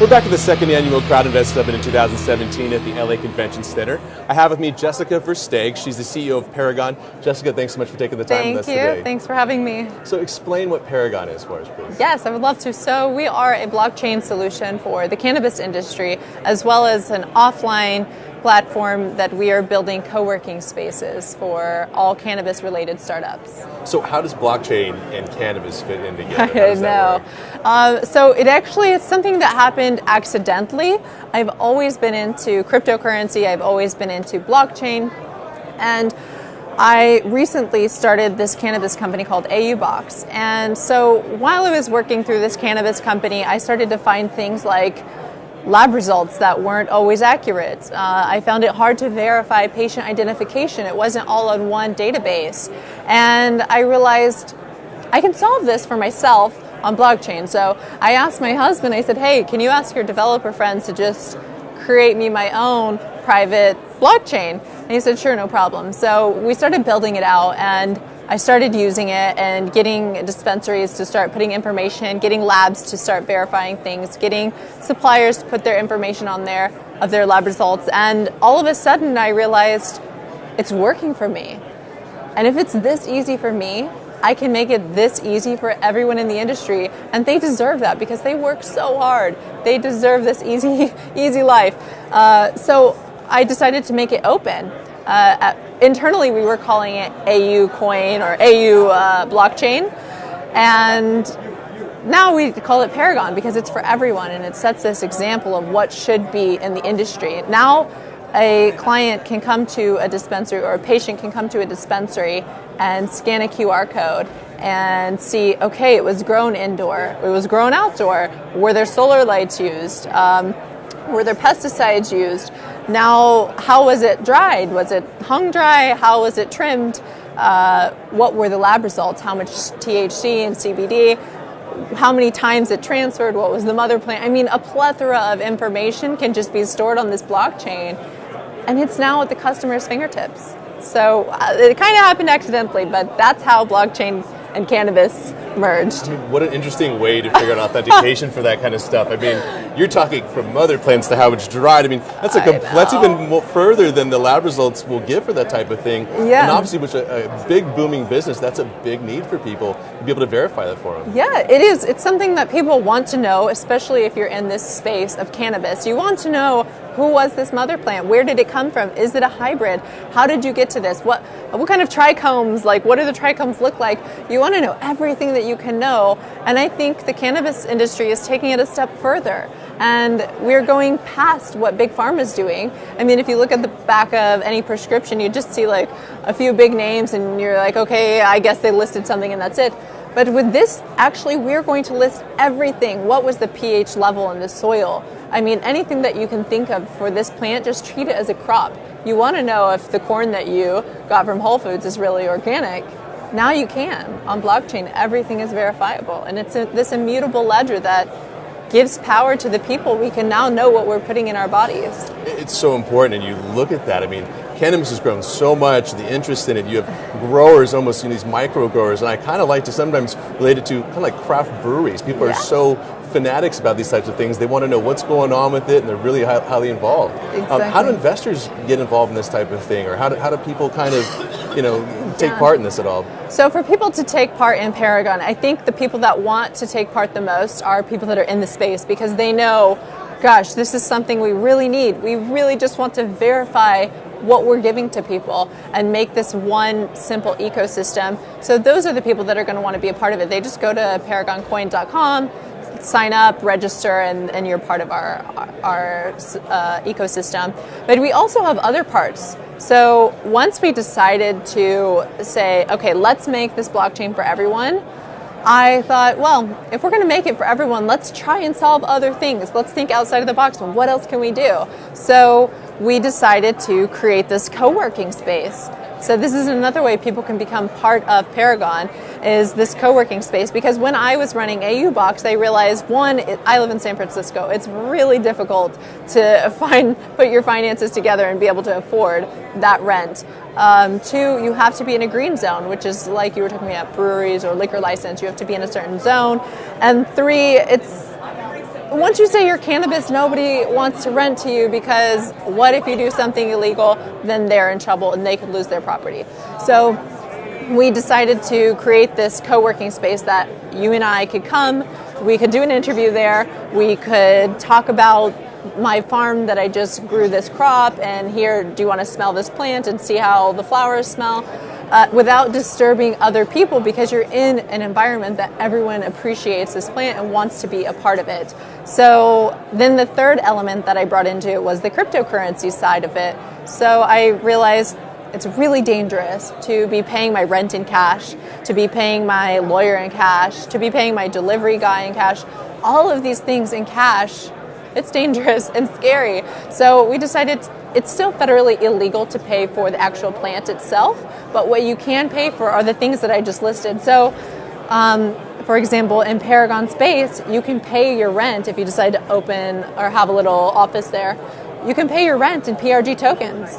We're back at the second annual Crowd Invest Summit in 2017 at the LA Convention Center. I have with me Jessica Versteeg. She's the CEO of Paragon. Jessica, thanks so much for taking the time with us today. Thank you. Thanks for having me. So explain what Paragon is for us, please. Yes, I would love to. So we are a blockchain solution for the cannabis industry, as well as an offline platform that we are building co-working spaces for all cannabis-related startups. So how does blockchain and cannabis fit in together? I know. So it actually is something that happened accidentally. I've always been into cryptocurrency. I've always been into blockchain. And I recently started this cannabis company called AU Box. And so while I was working through this cannabis company, I started to find things like lab results that weren't always accurate. I found it hard to verify patient identification. It wasn't all on one database. And I realized I can solve this for myself on blockchain. So I asked my husband, I said, hey, can you ask your developer friends to just create me my own private blockchain? And he said, sure, no problem. So we started building it out, and I started using it and getting dispensaries to start putting information, getting labs to start verifying things, getting suppliers to put their information on there of their lab results. And all of a sudden I realized it's working for me. And if it's this easy for me, I can make it this easy for everyone in the industry. And they deserve that because they work so hard. They deserve this easy life. So I decided to make it open. Internally, we were calling it AU Coin or AU Blockchain, and now we call it Paragon because it's for everyone, and it sets this example of what should be in the industry. Now, a client can come to a dispensary, or a patient can come to a dispensary and scan a QR code and see, okay, it was grown indoor, it was grown outdoor, were there solar lights used, were there pesticides used? Now, how was it dried? Was it hung dry? How was it trimmed? What were the lab results? How much THC and CBD? How many times it transferred? What was the mother plant? I mean, a plethora of information can just be stored on this blockchain, and it's now at the customer's fingertips. So it kind of happened accidentally, but that's how blockchain and cannabis merged. I mean, what an interesting way to figure out authentication for that kind of stuff. I mean, you're talking from mother plants to how it's dried. I mean, that's even more further than the lab results will give for that type of thing. Yeah. And obviously, with a big booming business, that's a big need for people to be able to verify that for them. Yeah, it is. It's something that people want to know, especially if you're in this space of cannabis. You want to know, who was this mother plant? Where did it come from? Is it a hybrid? How did you get to this? What kind of trichomes, what do the trichomes look like? You want to know everything that you can know. And I think the cannabis industry is taking it a step further. And we're going past what Big Pharma is doing. I mean, if you look at the back of any prescription, you just see a few big names and you're like, okay, I guess they listed something and that's it. But with this, actually, we're going to list everything. What was the pH level in the soil? I mean, anything that you can think of for this plant, just treat it as a crop. You want to know if the corn that you got from Whole Foods is really organic. Now you can. On blockchain, everything is verifiable. And it's this immutable ledger that gives power to the people. We can now know what we're putting in our bodies. It's so important, and you look at that. I mean, cannabis has grown so much, the interest in it. You have growers, almost these micro growers, and I kind of like to sometimes relate it to kind of like craft breweries. People are so fanatics about these types of things. They want to know what's going on with it, and they're really highly involved. Exactly. How do investors get involved in this type of thing, or how do people kind of, take part in this at all? So for people to take part in Paragon, I think the people that want to take part the most are people that are in the space, because they know, gosh, this is something we really need. We really just want to verify what we're giving to people and make this one simple ecosystem. So those are the people that are going to want to be a part of it. They just go to paragoncoin.com, sign up, register, and you're part of our ecosystem. But we also have other parts. So once we decided to say, okay, let's make this blockchain for everyone, I thought, well, if we're going to make it for everyone, let's try and solve other things. Let's think outside of the box. Well, what else can we do? So we decided to create this co-working space. So this is another way people can become part of Paragon, is this co-working space. Because when I was running AU Box, I realized, one, I live in San Francisco. It's really difficult to put your finances together and be able to afford that rent. Two, you have to be in a green zone, which is like you were talking about breweries or liquor license. You have to be in a certain zone. And three, once you say you're cannabis, nobody wants to rent to you, because what if you do something illegal? Then they're in trouble and they could lose their property. So we decided to create this co-working space that you and I could come. We could do an interview there. We could talk about my farm that I just grew this crop, and here, do you want to smell this plant and see how the flowers smell? Without disturbing other people, because you're in an environment that everyone appreciates this plant and wants to be a part of it. So then the third element that I brought into it was the cryptocurrency side of it. So I realized it's really dangerous to be paying my rent in cash, to be paying my lawyer in cash, to be paying my delivery guy in cash. All of these things in cash, it's dangerous and scary. So we decided it's still federally illegal to pay for the actual plant itself, but what you can pay for are the things that I just listed. So, for example, in Paragon space, you can pay your rent if you decide to open or have a little office there. You can pay your rent in PRG tokens.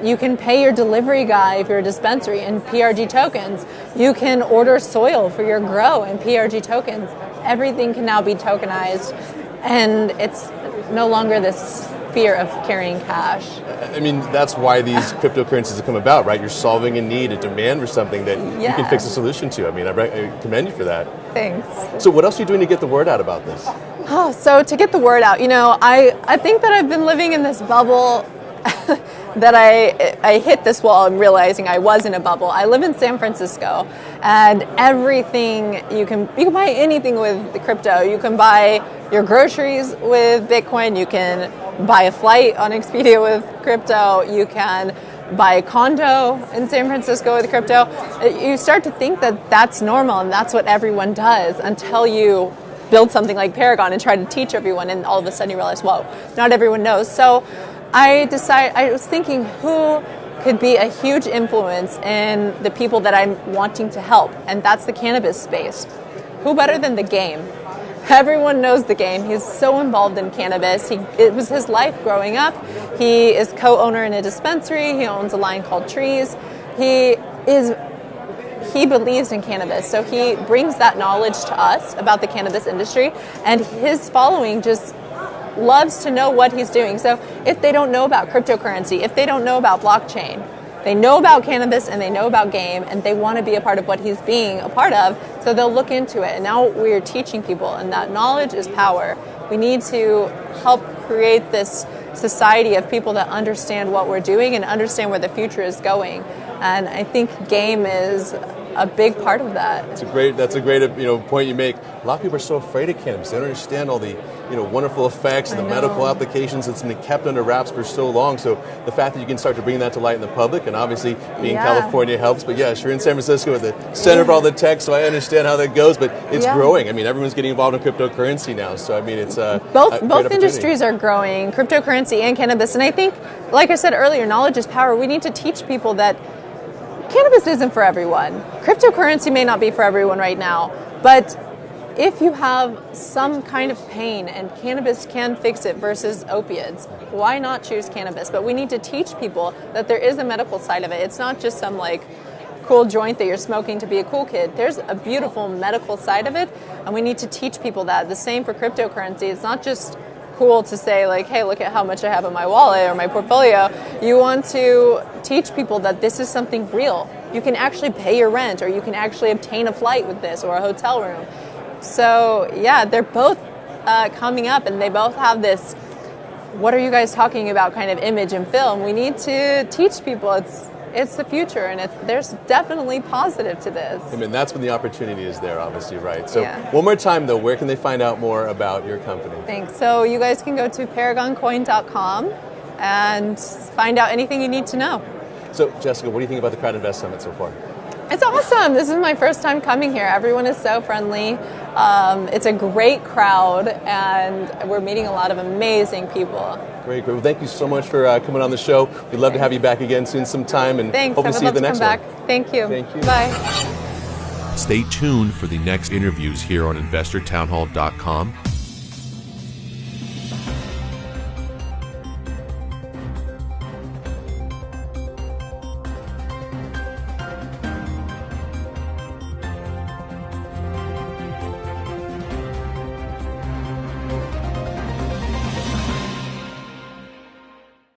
You can pay your delivery guy if you're a dispensary in PRG tokens. You can order soil for your grow in PRG tokens. Everything can now be tokenized, and it's no longer this fear of carrying cash. I mean, that's why these cryptocurrencies have come about, right? You're solving a need, a demand for something that you can fix a solution to. I mean, I commend you for that. Thanks. So what else are you doing to get the word out about this? Oh, so to get the word out, I think that I've been living in this bubble that I hit this wall and realizing I was in a bubble. I live in San Francisco, and everything you can buy anything with the crypto. You can buy your groceries with Bitcoin. You can buy a flight on Expedia with crypto. You can buy a condo in San Francisco with crypto. You start to think that that's normal and that's what everyone does, until you build something like Paragon and try to teach everyone, and all of a sudden you realize, whoa, not everyone knows. So I was thinking, who could be a huge influence in the people that I'm wanting to help, and that's the cannabis space. Who better than the game? Everyone knows the game. He's so involved in cannabis. It was his life growing up. He is co-owner in a dispensary. He owns a line called Trees. He believes in cannabis, so he brings that knowledge to us about the cannabis industry, and his following just loves to know what he's doing. So if they don't know about cryptocurrency, if they don't know about blockchain, they know about cannabis and they know about game, and they want to be a part of what he's being a part of, so they'll look into it. And now we're teaching people, and that knowledge is power. We need to help create this society of people that understand what we're doing and understand where the future is going. And I think game is a big part of that. That's a great point you make. A lot of people are so afraid of cannabis. They don't understand all the wonderful effects and the medical applications that's been kept under wraps for so long. So the fact that you can start to bring that to light in the public, and obviously being California helps. But yes, you're in San Francisco at the center of all the tech, so I understand how that goes. But it's growing. I mean, everyone's getting involved in cryptocurrency now. So I mean, it's both industries are growing, cryptocurrency and cannabis. And I think, like I said earlier, knowledge is power. We need to teach people that cannabis isn't for everyone. Cryptocurrency may not be for everyone right now, but if you have some kind of pain and cannabis can fix it versus opiates, why not choose cannabis? But we need to teach people that there is a medical side of it. It's not just some cool joint that you're smoking to be a cool kid. There's a beautiful medical side of it, and we need to teach people that. The same for cryptocurrency. It's not just cool to say hey, look at how much I have in my wallet or my portfolio. You want to teach people that this is something real. You can actually pay your rent, or you can actually obtain a flight with this, or a hotel room. So yeah, they're both coming up, and they both have this, what are you guys talking about kind of image and film. We need to teach people it's the future, and there's definitely positive to this. I mean, that's when the opportunity is there, obviously, right? So one more time, though, where can they find out more about your company? Thanks. So you guys can go to paragoncoin.com and find out anything you need to know. So, Jessica, what do you think about the Crowd Invest Summit so far? It's awesome. This is my first time coming here. Everyone is so friendly. It's a great crowd, and we're meeting a lot of amazing people. Great. Well, thank you so much for coming on the show. We'd love to have you back again soon sometime, and Thanks. hope to see you at the next one. Thank you. Thank you. Bye. Stay tuned for the next interviews here on InvestorTownHall.com.